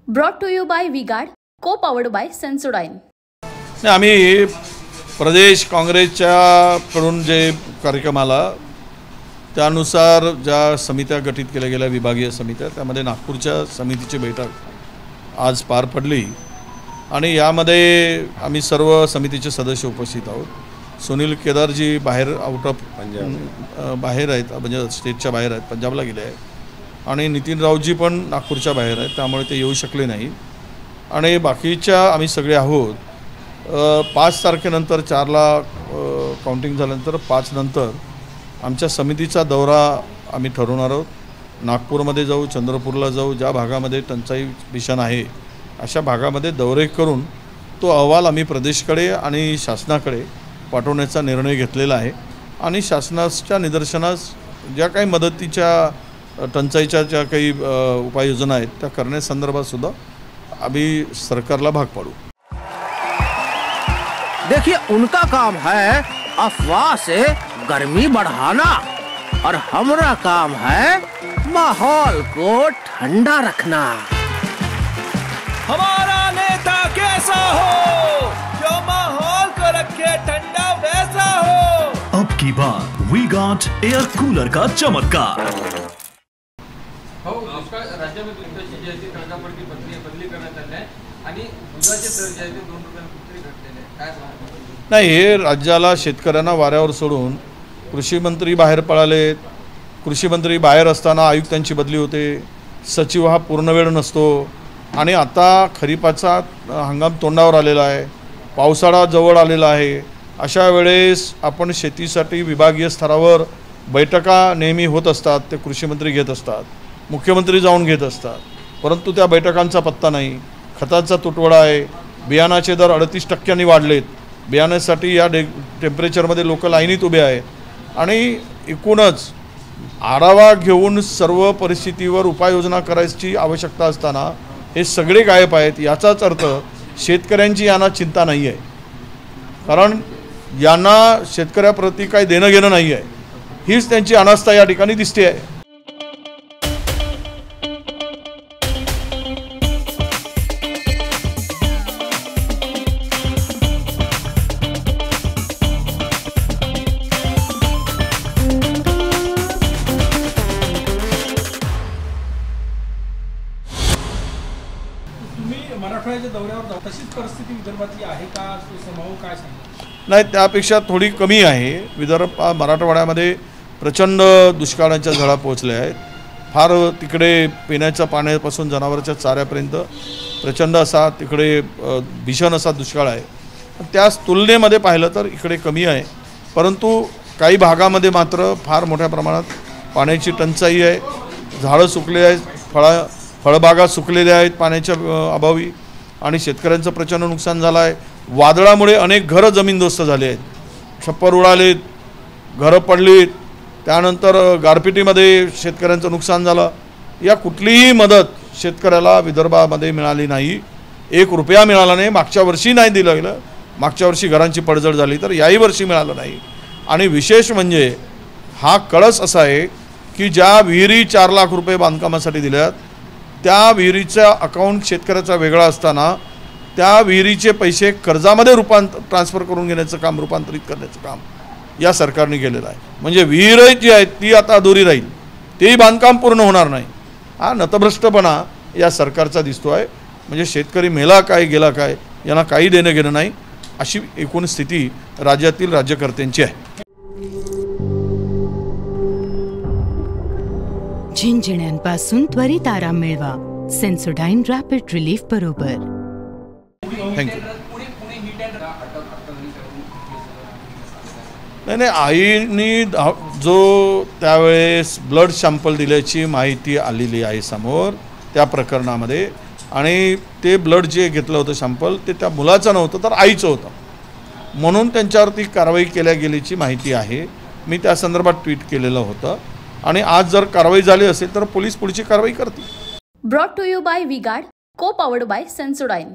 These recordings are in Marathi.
Brought to you by V-Guard, co-powered by Sensodyne. आम्ही प्रदेश काँग्रेसच्या कडून जे कार्यक्रमाला त्यानुसार ज्या समित्या गठीत केल्या गेल्या विभागीय समित्या त्यामध्ये नागपूरच्या समितीची बैठक आज पार पडली आणि यामध्ये आम्ही सर्व समितीचे सदस्य उपस्थित आहोत। सुनील केदारजी बाहेर आउट ऑफ बाहेर आहेत, म्हणजे स्टेटच्या बाहेर आहेत, पंजाबला गेले आहेत आणि नितीन राऊजी पण नागपूरच्या बाहेर आहेत, त्यामुळे ते येऊ शकले नाही आणि बाकीच्या आम्ही सगळे आहोत। 5 तारखेनंतर 4ला काउंटिंग झाल्यानंतर 5 नंतर आमच्या समितीचा दौरा आम्ही ठरवणार आहोत। नागपूरमध्ये जाऊ, चंद्रपूरला जाऊ, ज्या भागामध्ये टंचाई भीषण आहे अशा भागामध्ये दौरे करून तो अहवाल आम्ही प्रदेशकडे आणि शासनाकडे पाठवण्याचा निर्णय घेतलेला आहे आणि शासनाच्या निदर्शनास ज्या काही मदतीच्या टंचाईच्या ज्या काही उपाययोजना आहेत त्या करण्यासंदर्भात सुद्धा आम्ही सरकारला भाग पाडू। देखिए, उनका काम है अफवाह से गर्मी बढ़ाना और हमारा काम है माहौल को ठंडा रखना। हमारा नेता कैसा हो जो माहौल को रखे ठंडा वैसा हो। अब की बार वी-गार्ड एयर कूलर का चमत्कार। राज्यामध्ये जी तडकाफडकी बदली करण्यात आली आहे आणि दुधाचे दर जे आहे ते 2 रुपयांनी कुठेतरी घटलेले आहे, काय सांगणार? नाही, हे राज्याला शेतकऱ्यांना वाऱ्यावर सोडून कृषी मंत्री बाहेर पळालेत। कृषी मंत्री बाहेर असताना आयुक्तांची बदली होते, सचिव हा पूर्ण वेळ नसतो आणि आता खरीपाचा हंगाम तोंडावर आलेला आहे, पावसाळा जवळ आलेला आहे। अशा वेळेस आपण शेतीसाठी विभागीय स्तरावर बैठका नेहमी होत असतात, ते कृषी मंत्री घेत असतात, मुख्यमंत्री जाऊन घेत असतात, परंतु त्या बैठकांचा पत्ता नाही। खताचा तुटवडा आहे, बियाणाचे दर 38% वाढलेत, बियाण्यासाठी या टेम्परेचरमध्ये लोक लाईनीत उभे आहेत आणि एकूणच आढावा घेऊन सर्व परिस्थितीवर उपाययोजना करायची आवश्यकता असताना हे सगळे गायब आहेत। याचाच अर्थ शेतकऱ्यांची यांना चिंता नाही आहे, कारण यांना शेतकऱ्याप्रती काही देणं घेणं नाही आहे, हीच त्यांची अनास्था या ठिकाणी दिसते आहे। मराठवाड्याच्या दौऱ्यावर तशीच परिस्थिती विदर्भातली आहे का, समभाव काय सांगता? नाही, त्यापेक्षा थोडी कमी आहे। मराठवाड्यामध्ये प्रचंड दुष्काळाच्या झळा पोहोचल्या आहेत। फार तिकडे पिण्याच्या पाण्यापासून जनावरांच्या चाऱ्यापर्यंत प्रचंड असा तिकडे भीषण असा दुष्काळ आहे। त्याच तुलनेमध्ये पाहिलं तर इकडे कमी आहे, परंतु काही भागामध्ये मात्र फार मोठ्या प्रमाणात पाण्याची टंचाई आहे, झाडं सुकले आहेत, फळबागा सुकलेल्या आहेत पाण्याच्या अभावी आणि शेतकऱ्यांचं प्रचंड नुकसान झालं आहे। वादळामुळे अनेक घरं जमीनदोस्त झाले आहेत, छप्पर उडालेत, घरं पडलीत, त्यानंतर गारपिटीमध्ये शेतकऱ्यांचं नुकसान झालं। या कुठलीही मदत शेतकऱ्याला विदर्भामध्ये मिळाली नाही, 1 रुपया मिळाला नाही। मागच्या वर्षी नाही दिलं गेलं, मागच्या वर्षी घरांची पडझड झाली तर याही वर्षी मिळालं नाही। आणि विशेष म्हणजे हा कळस असा आहे की ज्या विहिरी 4 लाख रुपये बांधकामासाठी दिल्यात त्या विहिरीचा अकाउंट शेतकऱ्याचा वेगळा असताना त्या विहिरीचे पैसे कर्जामध्ये ट्रान्सफर करून घेण्याचं काम, रूपांतरित करण्याचं काम या सरकारने केलेलं आहे। म्हणजे विहीर जी आहे ती आता अधुरी राहील, तेही बांधकाम पूर्ण होणार नाही। हा नतभ्रष्टपणा या सरकारचा दिसतो आहे। म्हणजे शेतकरी मेला काय गेला काय यांना काही देणं घेणं नाही, अशी एकूण स्थिती राज्यातील राज्यकर्त्यांची आहे। झिंझिण्यांपासून त्वरित आराम मिळवा सेन्सोडाईन रॅपिड रिलीफ बरोबर। थँक्यू। नाही, आईनी जो त्यावेळेस ब्लड सॅम्पल दिल्याची माहिती आलेली आहे समोर त्या प्रकरणामध्ये, आणि ते ब्लड जे घेतलं होतं सॅम्पल ते त्या मुलाचं नव्हतं तर आईचं होतं, म्हणून त्यांच्यावरती कारवाई केल्या गेल्याची माहिती आहे। मी त्या संदर्भात ट्विट केलेलं होतं आणि आज जर कारवाई झाली असेल तर पोलीस पुढची कारवाई करतील। Brought to you by V-Guard, co-powered by Sensodyne.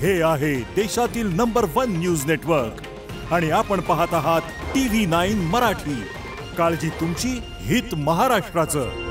हे आहे देशातील नंबर 1 न्यूज नेटवर्क आणि आपण पाहत आहात TV9 मराठी. काळजी तुमची, हित महाराष्ट्राचं.